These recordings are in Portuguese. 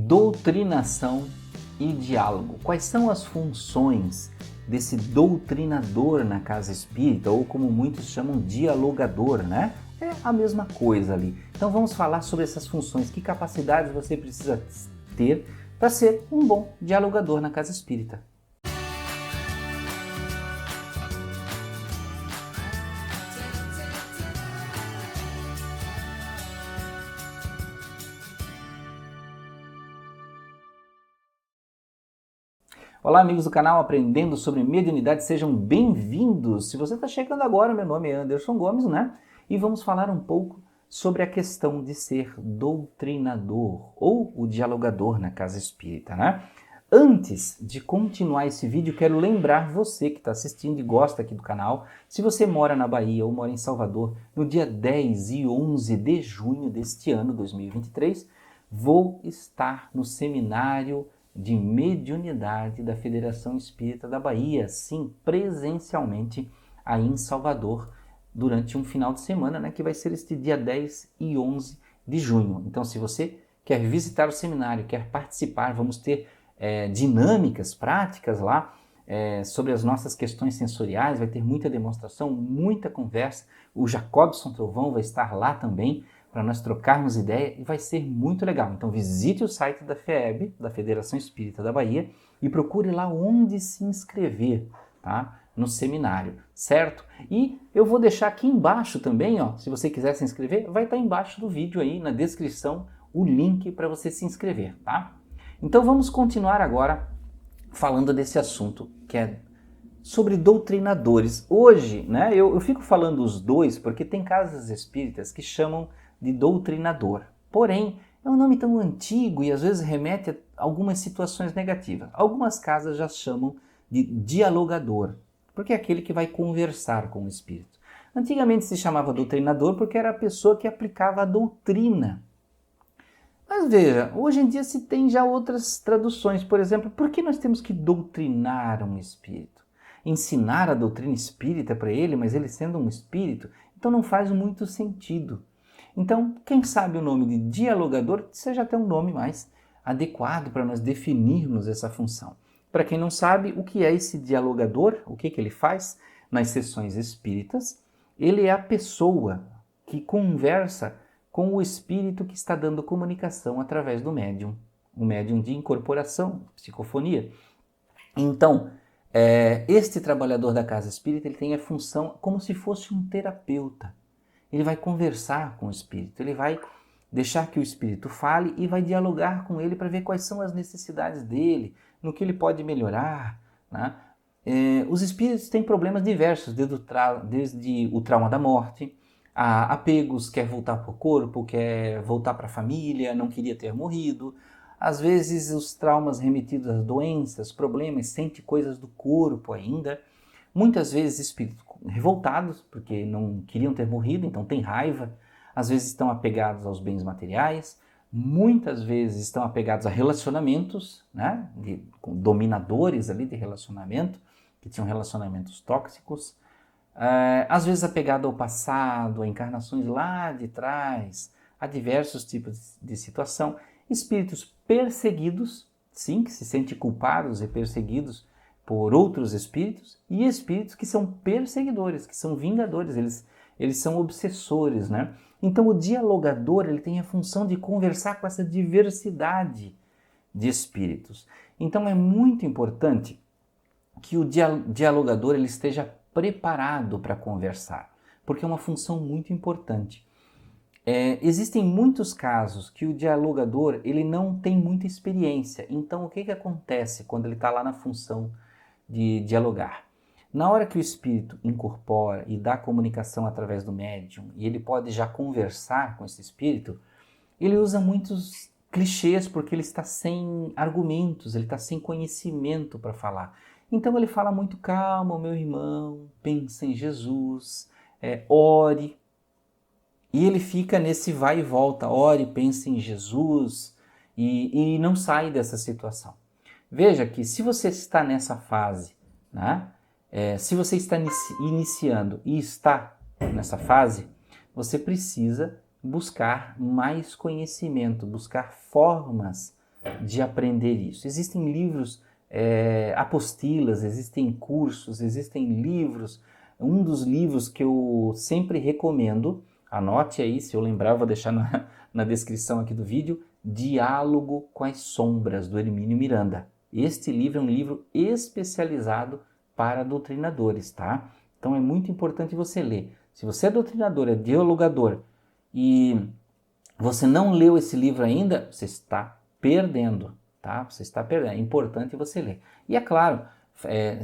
doutrinação e diálogo. Quais são as funções desse doutrinador na casa espírita, ou como muitos chamam, dialogador, né? É a mesma coisa ali. Então vamos falar sobre essas funções, que capacidades você precisa ter para ser um bom dialogador na casa espírita. Olá amigos do canal Aprendendo sobre Mediunidade, sejam bem-vindos! Se você está chegando agora, meu nome é Anderson Gomes, né? E vamos falar um pouco sobre a questão de ser doutrinador ou o dialogador na casa espírita, né? Antes de continuar esse vídeo, quero lembrar você que está assistindo e gosta aqui do canal, se você mora na Bahia ou mora em Salvador, no dia 10 e 11 de junho deste ano, 2023, vou estar no seminário de mediunidade da Federação Espírita da Bahia, sim, presencialmente aí em Salvador, durante um final de semana, né, que vai ser este dia 10 e 11 de junho. Então, se você quer visitar o seminário, quer participar, vamos ter dinâmicas, práticas lá sobre as nossas questões sensoriais, vai ter muita demonstração, muita conversa. O Jacobson Trovão vai estar lá também, para nós trocarmos ideia, e vai ser muito legal. Então visite o site da FEB, da Federação Espírita da Bahia, e procure lá onde se inscrever, tá? No seminário, certo? E eu vou deixar aqui embaixo também, ó, se você quiser se inscrever, vai estar embaixo do vídeo aí, na descrição, o link para você se inscrever, tá? Então vamos continuar agora falando desse assunto, que é sobre doutrinadores. Hoje, né, eu fico falando os dois, porque tem casas espíritas que chamam de doutrinador. Porém, é um nome tão antigo e às vezes remete a algumas situações negativas. Algumas casas já chamam de dialogador, porque é aquele que vai conversar com o espírito. Antigamente se chamava doutrinador porque era a pessoa que aplicava a doutrina. Mas veja, hoje em dia se tem já outras traduções. Por exemplo, por que nós temos que doutrinar um espírito? Ensinar a doutrina espírita para ele, mas ele sendo um espírito, então não faz muito sentido. Então, quem sabe o nome de dialogador seja até um nome mais adequado para nós definirmos essa função. Para quem não sabe, o que é esse dialogador, o que ele faz nas sessões espíritas? Ele é a pessoa que conversa com o espírito que está dando comunicação através do médium, o médium de incorporação, psicofonia. Então, este trabalhador da casa espírita ele tem a função como se fosse um terapeuta. Ele vai conversar com o espírito, ele vai deixar que o espírito fale e vai dialogar com ele para ver quais são as necessidades dele, no que ele pode melhorar, né? Os espíritos têm problemas diversos, desde o trauma da morte, a apegos, quer voltar para o corpo, quer voltar para a família, não queria ter morrido. Às vezes os traumas remetidos às doenças, problemas, sente coisas do corpo ainda. Muitas vezes espíritos revoltados, porque não queriam ter morrido, então tem raiva. Às vezes estão apegados aos bens materiais. Muitas vezes estão apegados a relacionamentos, né? Com dominadores ali de relacionamento, que tinham relacionamentos tóxicos. Às vezes apegado ao passado, a encarnações lá de trás, a diversos tipos de situação. Espíritos perseguidos, sim, que se sentem culpados e perseguidos por outros espíritos, e espíritos que são perseguidores, que são vingadores, eles são obsessores, né? Então o dialogador ele tem a função de conversar com essa diversidade de espíritos. Então é muito importante que o dialogador ele esteja preparado para conversar, porque é uma função muito importante. Existem muitos casos que o dialogador ele não tem muita experiência. Então o que acontece quando ele está lá na função de dialogar? Na hora que o espírito incorpora e dá comunicação através do médium, e ele pode já conversar com esse espírito, ele usa muitos clichês porque ele está sem argumentos, ele está sem conhecimento para falar. Então ele fala muito calmo, meu irmão, pensa em Jesus, ore. E ele fica nesse vai e volta, ore, pense em Jesus e não sai dessa situação. Veja que se você está nessa fase, né, se você está iniciando e está nessa fase, você precisa buscar mais conhecimento, buscar formas de aprender isso. Existem livros, apostilas, existem cursos, existem livros. Um dos livros que eu sempre recomendo, anote aí, se eu lembrar, eu vou deixar na descrição aqui do vídeo, Diálogo com as Sombras, do Hermínio Miranda. Este livro é um livro especializado para doutrinadores, tá? Então é muito importante você ler. Se você é doutrinador, é dialogador e você não leu esse livro ainda, você está perdendo, tá? Você está perdendo. É importante você ler. E é claro,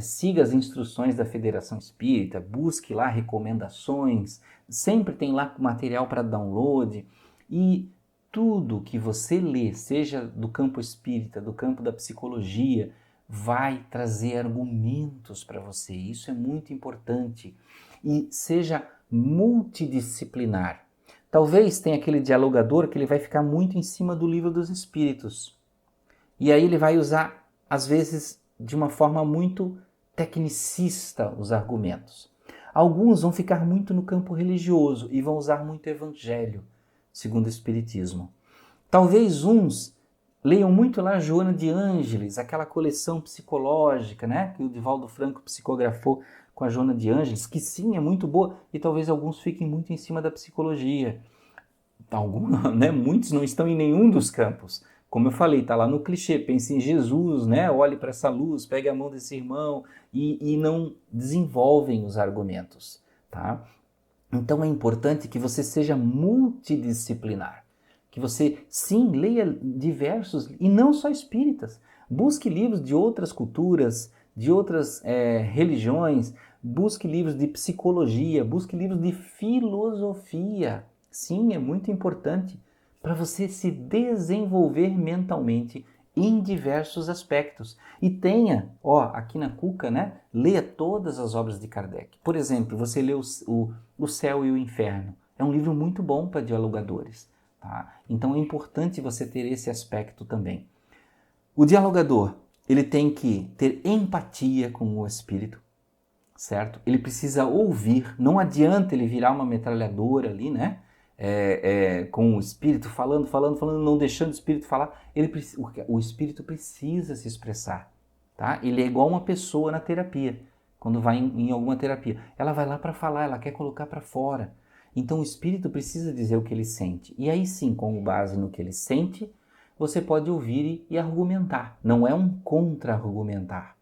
siga as instruções da Federação Espírita, busque lá recomendações, sempre tem lá material para download e tudo que você lê, seja do campo espírita, do campo da psicologia, vai trazer argumentos para você. Isso é muito importante. E seja multidisciplinar. Talvez tenha aquele dialogador que ele vai ficar muito em cima do livro dos espíritos. E aí ele vai usar, às vezes, de uma forma muito tecnicista os argumentos. Alguns vão ficar muito no campo religioso e vão usar muito evangelho, segundo o Espiritismo. Talvez uns leiam muito lá Joana de Ângeles, aquela coleção psicológica, né, que o Divaldo Franco psicografou com a Joana de Ângeles, que sim, é muito boa, e talvez alguns fiquem muito em cima da psicologia. Muitos não estão em nenhum dos campos. Como eu falei, está lá no clichê, pense em Jesus, né? Olhe para essa luz, pegue a mão desse irmão e não desenvolvem os argumentos, tá? Então é importante que você seja multidisciplinar, que você, sim, leia diversos, e não só espíritas. Busque livros de outras culturas, de outras religiões, busque livros de psicologia, busque livros de filosofia. Sim, é muito importante para você se desenvolver mentalmente em diversos aspectos. E tenha, aqui na Cuca, né, leia todas as obras de Kardec. Por exemplo, você lê o Céu e o Inferno. É um livro muito bom para dialogadores. Tá? Então é importante você ter esse aspecto também. O dialogador, ele tem que ter empatia com o espírito, certo? Ele precisa ouvir, não adianta ele virar uma metralhadora ali, né? Com o espírito falando, não deixando o espírito falar. O espírito precisa se expressar, tá? Ele é igual uma pessoa na terapia, quando vai em alguma terapia. Ela vai lá para falar, ela quer colocar para fora. Então o espírito precisa dizer o que ele sente. E aí sim, com base no que ele sente, você pode ouvir e argumentar. Não é um contra-argumentar.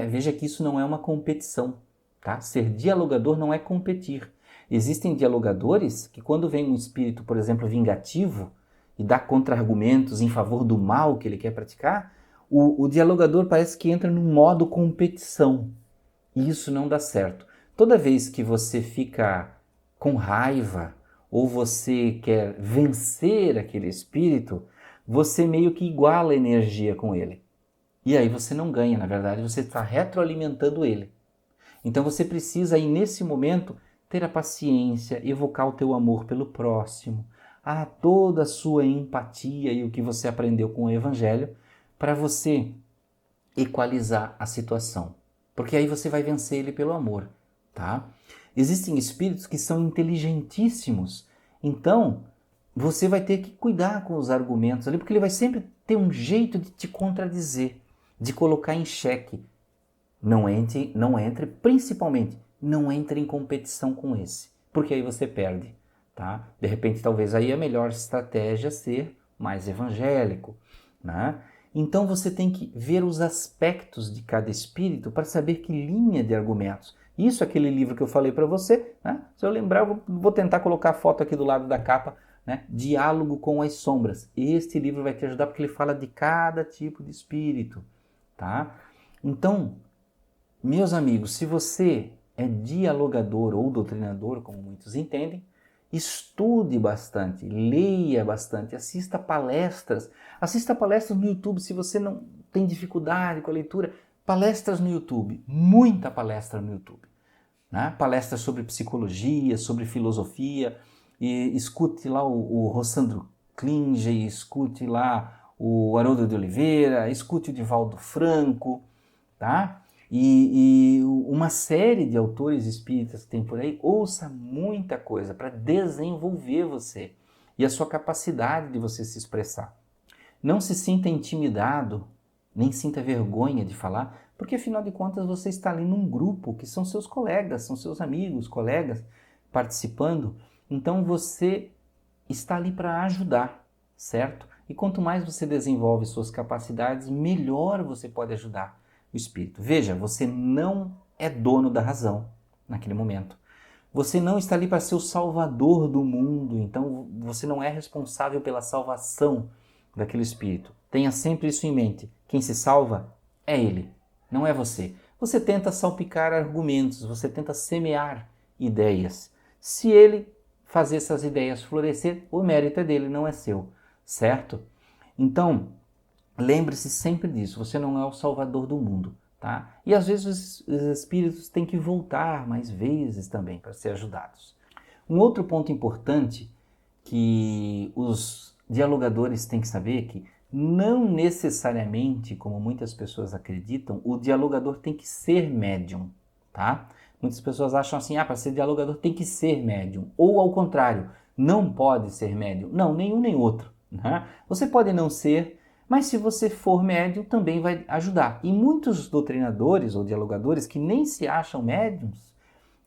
Veja que isso não é uma competição, tá? Ser dialogador não é competir. Existem dialogadores que quando vem um espírito, por exemplo, vingativo e dá contra-argumentos em favor do mal que ele quer praticar, o dialogador parece que entra num modo competição. E isso não dá certo. Toda vez que você fica com raiva ou você quer vencer aquele espírito, você meio que iguala a energia com ele. E aí você não ganha, na verdade, você está retroalimentando ele. Então você precisa aí nesse momento ter a paciência, evocar o teu amor pelo próximo, toda a sua empatia e o que você aprendeu com o Evangelho para você equalizar a situação. Porque aí você vai vencer ele pelo amor, tá? Existem espíritos que são inteligentíssimos, então você vai ter que cuidar com os argumentos ali, porque ele vai sempre ter um jeito de te contradizer, de colocar em xeque. Não entre, principalmente, não entre em competição com esse, porque aí você perde, tá? De repente, talvez aí a melhor estratégia ser mais evangélico, né? Então você tem que ver os aspectos de cada espírito para saber que linha de argumentos. Isso é aquele livro que eu falei para você, né? Se eu lembrar, eu vou tentar colocar a foto aqui do lado da capa, né? Diálogo com as Sombras. Este livro vai te ajudar porque ele fala de cada tipo de espírito, tá? Então, meus amigos, se você é dialogador ou doutrinador, como muitos entendem, estude bastante, leia bastante, assista palestras no YouTube se você não tem dificuldade com a leitura, palestras no YouTube, muita palestra no YouTube, né? Palestras sobre psicologia, sobre filosofia, e escute lá o Rossandro Klinge, escute lá o Haroldo de Oliveira, escute o Divaldo Franco, tá? E uma série de autores espíritas que tem por aí, ouça muita coisa para desenvolver você e a sua capacidade de você se expressar. Não se sinta intimidado, nem sinta vergonha de falar, porque afinal de contas você está ali num grupo que são seus colegas, são seus amigos, colegas participando. Então você está ali para ajudar, certo? E quanto mais você desenvolve suas capacidades, melhor você pode ajudar o espírito. Veja, você não é dono da razão naquele momento. Você não está ali para ser o salvador do mundo, então você não é responsável pela salvação daquele espírito. Tenha sempre isso em mente. Quem se salva é ele, não é você. Você tenta salpicar argumentos, você tenta semear ideias. Se ele fazer essas ideias florescer, o mérito é dele, não é seu, certo? Então, lembre-se sempre disso, você não é o salvador do mundo, tá? E às vezes os espíritos têm que voltar mais vezes também para ser ajudados. Um outro ponto importante que os dialogadores têm que saber é que não necessariamente, como muitas pessoas acreditam, o dialogador tem que ser médium, tá? Muitas pessoas acham assim, para ser dialogador tem que ser médium. Ou ao contrário, não pode ser médium. Não, nenhum nem outro, né? Você pode não ser, mas se você for médium também vai ajudar. E muitos doutrinadores ou dialogadores que nem se acham médiums,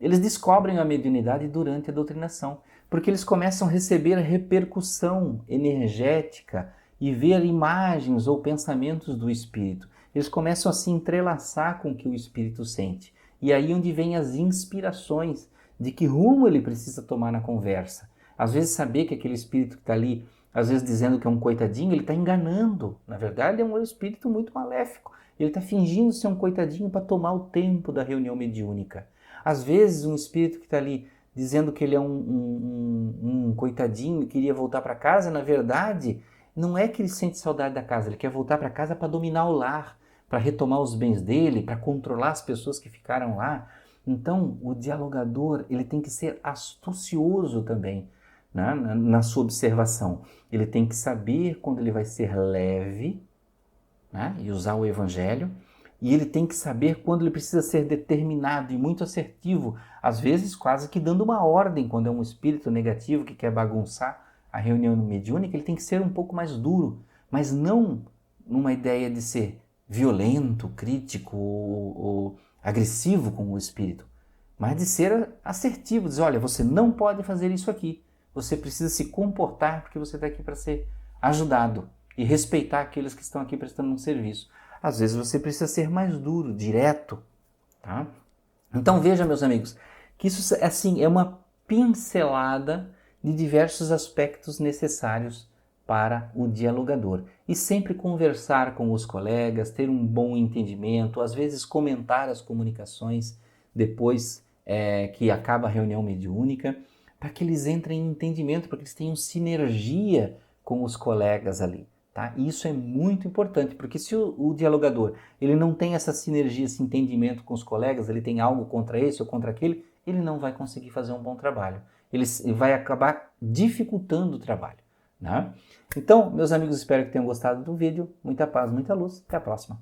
eles descobrem a mediunidade durante a doutrinação, porque eles começam a receber repercussão energética e ver imagens ou pensamentos do espírito. Eles começam a se entrelaçar com o que o espírito sente. E aí onde vem as inspirações de que rumo ele precisa tomar na conversa. Às vezes saber que aquele espírito que está ali, às vezes dizendo que é um coitadinho, ele está enganando. Na verdade é um espírito muito maléfico. Ele está fingindo ser um coitadinho para tomar o tempo da reunião mediúnica. Às vezes um espírito que está ali dizendo que ele é um coitadinho e queria voltar para casa, na verdade não é que ele sente saudade da casa, ele quer voltar para casa para dominar o lar, para retomar os bens dele, para controlar as pessoas que ficaram lá. Então, o dialogador ele tem que ser astucioso também, né, na sua observação. Ele tem que saber quando ele vai ser leve, né, e usar o evangelho, e ele tem que saber quando ele precisa ser determinado e muito assertivo, às vezes quase que dando uma ordem, quando é um espírito negativo que quer bagunçar a reunião mediúnica, ele tem que ser um pouco mais duro, mas não numa ideia de ser violento, crítico ou agressivo com o espírito, mas de ser assertivo, dizer, olha, você não pode fazer isso aqui, você precisa se comportar porque você está aqui para ser ajudado e respeitar aqueles que estão aqui prestando um serviço. Às vezes você precisa ser mais duro, direto, tá? Então veja, meus amigos, que isso assim, é uma pincelada de diversos aspectos necessários para o dialogador. E sempre conversar com os colegas, ter um bom entendimento, às vezes comentar as comunicações depois que acaba a reunião mediúnica, para que eles entrem em entendimento, para que eles tenham sinergia com os colegas ali. Tá? E isso é muito importante, porque se o dialogador ele não tem essa sinergia, esse entendimento com os colegas, ele tem algo contra esse ou contra aquele, ele não vai conseguir fazer um bom trabalho. Ele vai acabar dificultando o trabalho. Né? Então, meus amigos, espero que tenham gostado do vídeo. Muita paz, muita luz. Até a próxima.